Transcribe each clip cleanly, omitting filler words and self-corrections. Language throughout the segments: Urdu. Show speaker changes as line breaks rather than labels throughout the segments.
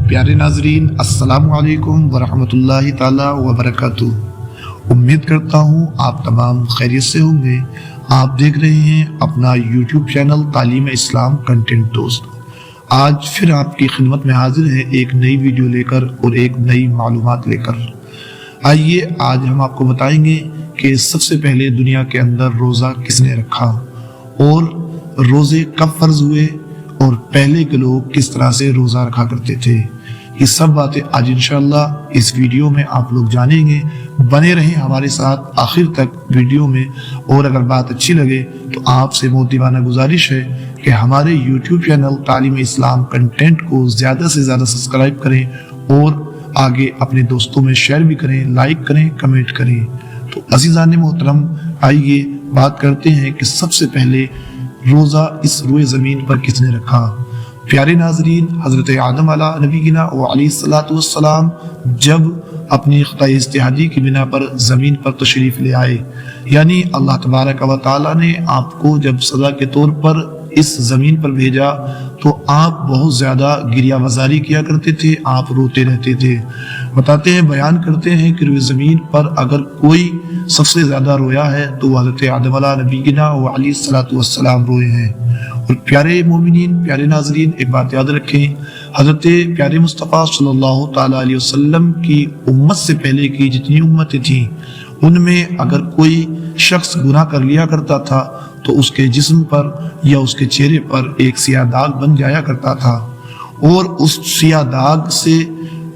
پیارے ناظرین، السلام علیکم ورحمۃ اللہ تعالی وبرکاتہ۔ امید کرتا ہوں آپ تمام خیریت سے ہوں گے۔ آپ دیکھ رہے ہیں اپنا یوٹیوب چینل تعلیم اسلام کنٹینٹ دوست۔ آج پھر آپ کی خدمت میں حاضر ہے ایک نئی ویڈیو لے کر اور ایک نئی معلومات لے کر۔ آئیے آج ہم آپ کو بتائیں گے کہ سب سے پہلے دنیا کے اندر روزہ کس نے رکھا اور روزے کب فرض ہوئے اور پہلے کے لوگ کس طرح سے روزہ رکھا کرتے تھے۔ یہ سب باتیں آج انشاءاللہ اس ویڈیو میں آپ لوگ جانیں گے۔ بنے رہیں ہمارے ساتھ آخر تک ویڈیو میں، اور اگر بات اچھی لگے تو آپ سے مؤدبانہ گزارش ہے کہ ہمارے یوٹیوب چینل تعلیم اسلام کنٹینٹ کو زیادہ سے زیادہ سبسکرائب کریں اور آگے اپنے دوستوں میں شیئر بھی کریں، لائک کریں، کمنٹ کریں۔ تو عزیزان محترم، آئیے بات کرتے ہیں کہ سب سے پہلے روزہ اس روئے زمین پر کس نے رکھا۔ پیارے ناظرین، حضرت آدم علیہ نبینا و علیہ الصلوۃ والسلام جب اپنی خطۂ اجتہادی کی بنا پر زمین پر تشریف لے آئے، یعنی اللہ تبارک و تعالیٰ نے آپ کو جب سزا کے طور پر اس زمین پر بھیجا تو آپ بہت زیادہ گریہ وزاری کیا کرتے تھے، آپ روتے رہتے تھے۔ بتاتے ہیں، بیان کرتے ہیں کہ روئے زمین پر اگر کوئی سب سے زیادہ رویا ہے تو وہ حضرت آدم علیہ نبینا و علیہ الصلوۃ والسلام روئے ہیں۔ اور پیارے مومنین، پیارے ناظرین، ایک بات یاد رکھیں، حضرت پیارے مصطفیٰ صلی اللہ تعالیٰ علیہ وسلم کی امت سے پہلے کی جتنی امتیں تھیں، ان میں اگر کوئی شخص گناہ کر لیا کرتا تھا تو اس کے جسم پر یا اس کے چہرے پر ایک سیاہ داغ بن جایا کرتا تھا، اور اس سیاہ داغ سے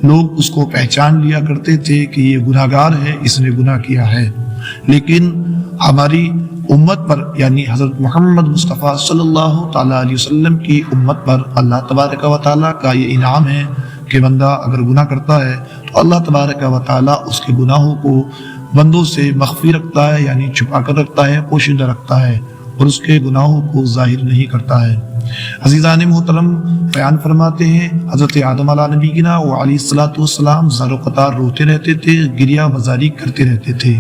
لوگ اس کو پہچان لیا کرتے تھے کہ یہ گناہ گار ہے، اس نے گناہ کیا ہے۔ لیکن ہماری امت پر، یعنی حضرت محمد مصطفیٰ صلی اللہ تعالیٰ علیہ وسلم کی امت پر اللہ تبارک و تعالیٰ کا یہ انعام ہے کہ بندہ اگر گناہ کرتا ہے تو اللہ تبارک و تعالیٰ اس کے گناہوں کو بندوں سے مخفی رکھتا ہے، یعنی چھپا کر رکھتا ہے، پوشیدہ رکھتا ہے، اور اس کے گناہوں کو ظاہر نہیں کرتا ہے۔ عزیزان محترم، بیان فرماتے ہیں حضرت آدم علیہ نبینا و علیہ الصلوۃ والسلام زار و قطار روتے رہتے تھے، گریہ وزاری کرتے رہتے تھے۔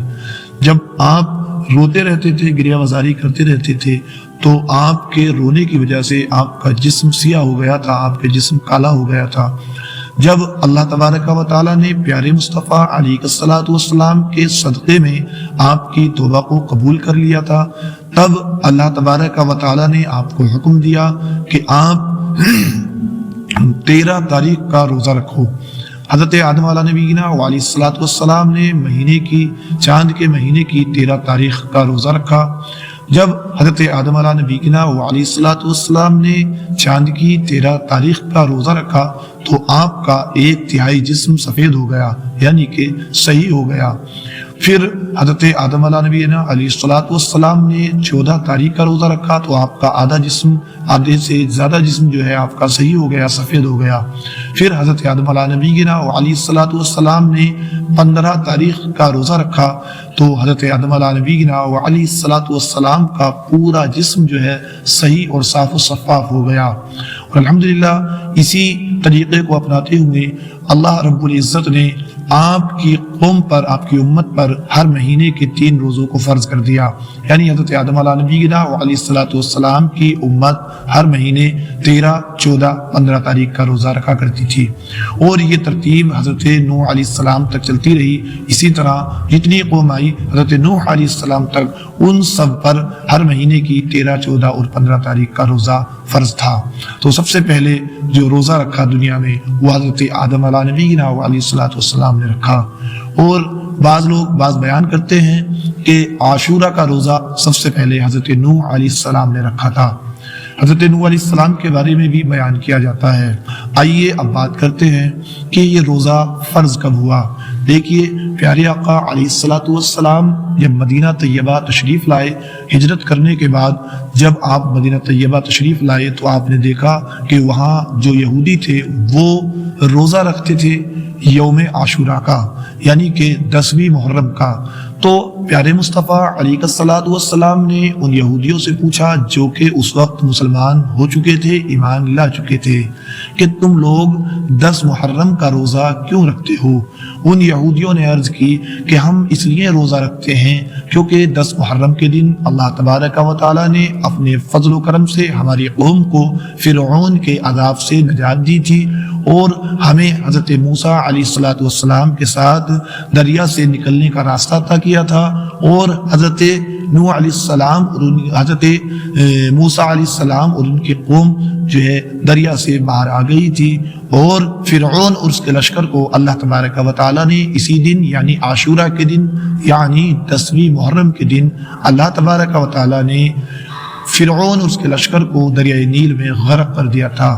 جب آپ روتے رہتے تھے، گریہ وزاری کرتے رہتے تھے، تو آپ کے رونے کی وجہ سے آپ کا جسم سیاہ ہو گیا تھا، آپ کے جسم کالا ہو گیا تھا۔ جب اللہ تبارک و تعالیٰ نے پیارے مصطفیٰ علیہ الصلوۃ والسلام کے صدقے میں آپ کی توبہ کو قبول کر لیا تھا، تب اللہ تبارک و تعالیٰ نے آپ کو حکم دیا کہ آپ 13 تاریخ کا روزہ رکھو۔ حضرت آدم علیہ نبینا علیہ الصلوۃ والسلام نے چاند کے مہینے کی 13 تاریخ کا روزہ رکھا۔ جب حضرت آدم علیہ نبینا علیہ الصلوۃ والسلام نے چاند کی 13 تاریخ کا روزہ رکھا تو آپ کا 1/3 جسم سفید ہو گیا، یعنی کہ صحیح ہو گیا۔ پھر حضرت آدم علیہ نبینا علیہ الصلوۃ والسلام نے 14 تاریخ کا روزہ رکھا تو آپ کا آدھے سے زیادہ جسم جو ہے آپ کا صحیح ہو گیا، سفید ہو گیا۔ پھر حضرت آدم علیہ نبینا علیہ الصلوۃ والسلام نے 15 تاریخ کا روزہ رکھا تو حضرت آدم علیہ نبینا علیہ الصلوۃ والسلام کا پورا جسم جو ہے صحیح اور صاف و شفاف ہو گیا۔ اور الحمدللہ اسی طریقے کو اپناتے ہوئے اللہ رب العزت نے آپ کی قوم پر، آپ کی امت پر ہر مہینے کے 3 روزوں کو فرض کر دیا، یعنی حضرت آدم علیہ نبینا علیہ الصلوۃ والسلام کی امت ہر مہینے 13، 14، 15 تاریخ کا روزہ رکھا کرتی تھی، اور یہ ترتیب حضرت نوح علیہ السلام تک چلتی رہی۔ اسی طرح جتنی قوم آئی حضرت نوح علیہ السلام تک، ان سب پر ہر مہینے کی 13، 14 اور 15 تاریخ کا روزہ فرض تھا۔ تو سب سے پہلے جو روزہ رکھا دنیا میں وہ حضرت آدم علیہ نبینا علیہ الصلوۃ والسلام نے رکھا۔ اور بعض بیان کرتے ہیں کہ عاشورہ کا روزہ سب سے پہلے حضرت نوح علیہ السلام نے رکھا تھا۔ حضرت نوح علیہ السلام کے بارے میں بھی بیان کیا جاتا ہے۔ آئیے اب بات کرتے ہیں کہ یہ روزہ فرض کب ہوا۔ دیکھیے، پیارے آقا علیہ الصلوۃ والسلام جب مدینہ طیبہ تشریف لائے، ہجرت کرنے کے بعد جب آپ مدینہ طیبہ تشریف لائے تو آپ نے دیکھا کہ وہاں جو یہودی تھے وہ روزہ رکھتے تھے یوم عاشورہ کا، یعنی کہ 10ویں محرم کا۔ تو پیارے مصطفیٰ علیہ الصلوۃ والسلام نے ان یہودیوں سے پوچھا جو کہ اس وقت مسلمان ہو چکے تھے، ایمان لا چکے تھے، کہ تم لوگ 10 محرم کا روزہ کیوں رکھتے ہو؟ ان یہودیوں نے عرض کی کہ ہم اس لیے روزہ رکھتے ہیں کیونکہ 10 محرم کے دن اللہ تبارک و تعالیٰ نے اپنے فضل و کرم سے ہماری قوم کو فرعون کے عذاب سے نجات دی تھی، اور ہمیں حضرت موسیٰ علیہ الصلوۃ والسلام کے ساتھ دریا سے نکلنے کا راستہ عطا کیا تھا، اور حضرت نوح علیہ السلام اور حضرت موسیٰ علیہ السلام اور ان کی قوم جو ہے دریا سے باہر آ گئی تھی، اور فرعون اور اس کے لشکر کو اللہ تبارک و تعالیٰ نے اسی دن یعنی عاشوراء کے دن یعنی 10ویں محرم کے دن اللہ تبارک و تعالیٰ نے فرعون اور اس کے لشکر کو دریائے نیل میں غرق کر دیا تھا۔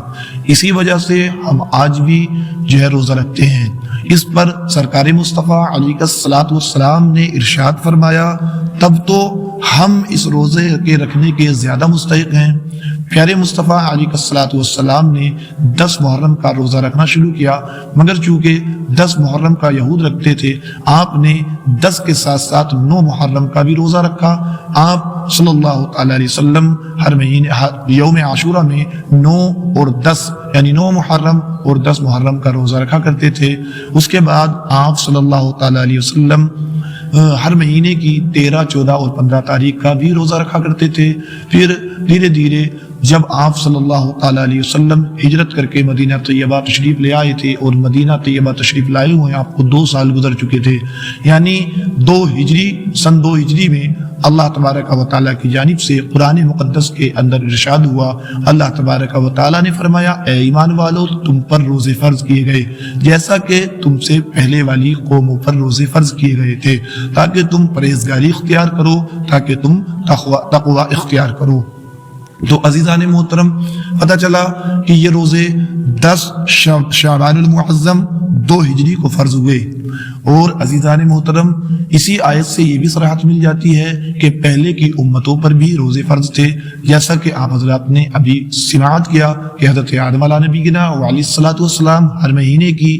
اسی وجہ سے ہم آج بھی جو ہے روزہ رکھتے ہیں۔ اس پر سرکار مصطفیٰ علیہ الصلوۃ والسلام نے ارشاد فرمایا، تب تو ہم اس روزے کے رکھنے کے زیادہ مستحق ہیں۔ پیارے مصطفیٰ علیہ الصلوۃ والسلام نے 10 محرم کا روزہ رکھنا شروع کیا، مگر چونکہ 10 محرم کا یہود رکھتے تھے، آپ نے 10 کے ساتھ ساتھ 9 محرم کا بھی روزہ رکھا۔ آپ صلی اللہ تعالی علیہ وسلم ہر مہینے یوم عاشوراء میں 9 اور 10 یعنی 9 محرم اور 10 محرم کا روزہ رکھا کرتے تھے۔ اس کے بعد آپ صلی اللہ تعالی علیہ وسلم ہر مہینے کی 13، 14 اور 15 تاریخ کا بھی روزہ رکھا کرتے تھے۔ پھر دھیرے دھیرے جب آپ صلی اللہ تعالی علیہ وسلم ہجرت کر کے مدینہ طیبہ تشریف لے آئے تھے، اور مدینہ طیبہ تشریف لائے ہوئے آپ کو 2 سال گزر چکے تھے، یعنی سن 2 ہجری میں اللہ تبارک و تعالیٰ کی جانب سے قرآن مقدس کے اندر ارشاد ہوا، اللہ تبارک و تعالیٰ نے فرمایا، اے ایمان والو، تم پر روزے فرض کیے گئے جیسا کہ تم سے پہلے والی قوموں پر روزے فرض کیے گئے تھے، تاکہ تم پرہیزگاری اختیار کرو، تاکہ تم تقوی اختیار کرو۔ تو عزیزان محترم، پتہ چلا کہ یہ روزے 10 شعبان المعظم 2 ہجری کو فرض ہوئے، اور عزیزان محترم اسی آیت سے یہ بھی صراحت مل جاتی ہے کہ پہلے کی امتوں پر بھی روزے فرض تھے، جیسا کہ آپ حضرات نے ابھی سماعت کیا کہ حضرت آدم علیہ نبینا علیہ الصلوۃ والسلام ہر مہینے کی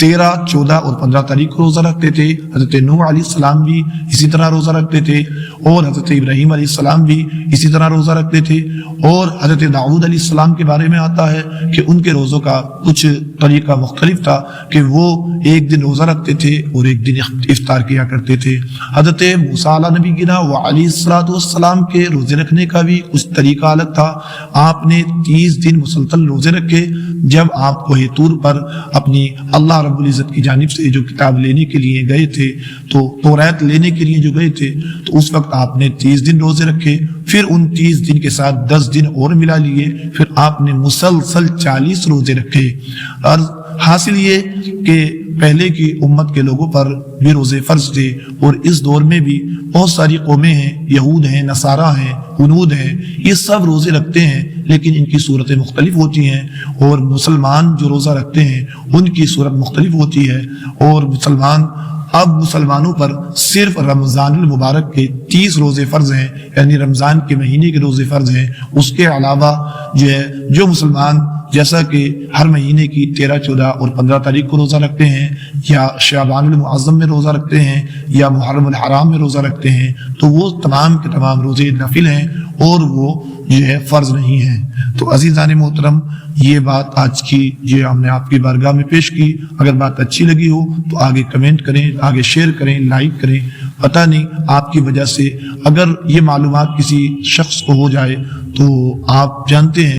13، 14 اور 15 تاریخ کو روزہ رکھتے تھے۔ حضرت نوح علیہ السلام بھی اسی طرح روزہ رکھتے تھے، اور حضرت ابراہیم علیہ السلام بھی اسی طرح روزہ رکھتے تھے، اور حضرت داؤد علیہ السلام کے بارے میں آتا ہے کہ ان کے روزوں کا کچھ طریقہ مختلف تھا کہ وہ ایک دن روزہ رکھتے تھے اور ایک دن افطار کیا کرتے تھے۔ حضرت موسیٰ علیہ نبی گنا و علیہ الصلوۃ والسلام کے روزے رکھنے کا بھی کچھ طریقہ الگ تھا۔ آپ نے 30 دن مسلسل روزے رکھے۔ جب آپ کوہ طور پر اپنی اللہ رب العزت کی جانب سے جو کتاب لینے کے لیے گئے تھے، تو توریت لینے کے لیے جو گئے تھے، تو اس وقت آپ نے 30 دن روزے رکھے، پھر ان 30 دن کے ساتھ 10 دن اور ملا لیے، پھر آپ نے مسلسل 40 روزے رکھے۔ اور حاصل یہ کہ پہلے کی امت کے لوگوں پر بھی روزے فرض تھے، اور اس دور میں بھی بہت ساری قومیں ہیں، یہود ہیں، نصارہ ہیں، ہنود ہیں، یہ سب روزے رکھتے ہیں، لیکن ان کی صورتیں مختلف ہوتی ہیں، اور مسلمان جو روزہ رکھتے ہیں ان کی صورت مختلف ہوتی ہے۔ اور مسلمانوں پر صرف رمضان المبارک کے 30 روزے فرض ہیں، یعنی رمضان کے مہینے کے روزے فرض ہیں۔ اس کے علاوہ جو مسلمان جیسا کہ ہر مہینے کی 13، 14 اور 15 تاریخ کو روزہ رکھتے ہیں، یا شعبان المعظم میں روزہ رکھتے ہیں، یا محرم الحرام میں روزہ رکھتے ہیں، تو وہ تمام کے تمام روزے نفل ہیں، اور وہ فرض نہیں ہیں۔ تو عزیزان محترم، یہ بات آج کی ہم نے آپ کی بارگاہ میں پیش کی۔ اگر بات اچھی لگی ہو تو آگے کمنٹ کریں، آگے شیئر کریں، لائک کریں۔ پتہ نہیں آپ کی وجہ سے اگر یہ معلومات کسی شخص کو ہو جائے تو آپ جانتے ہیں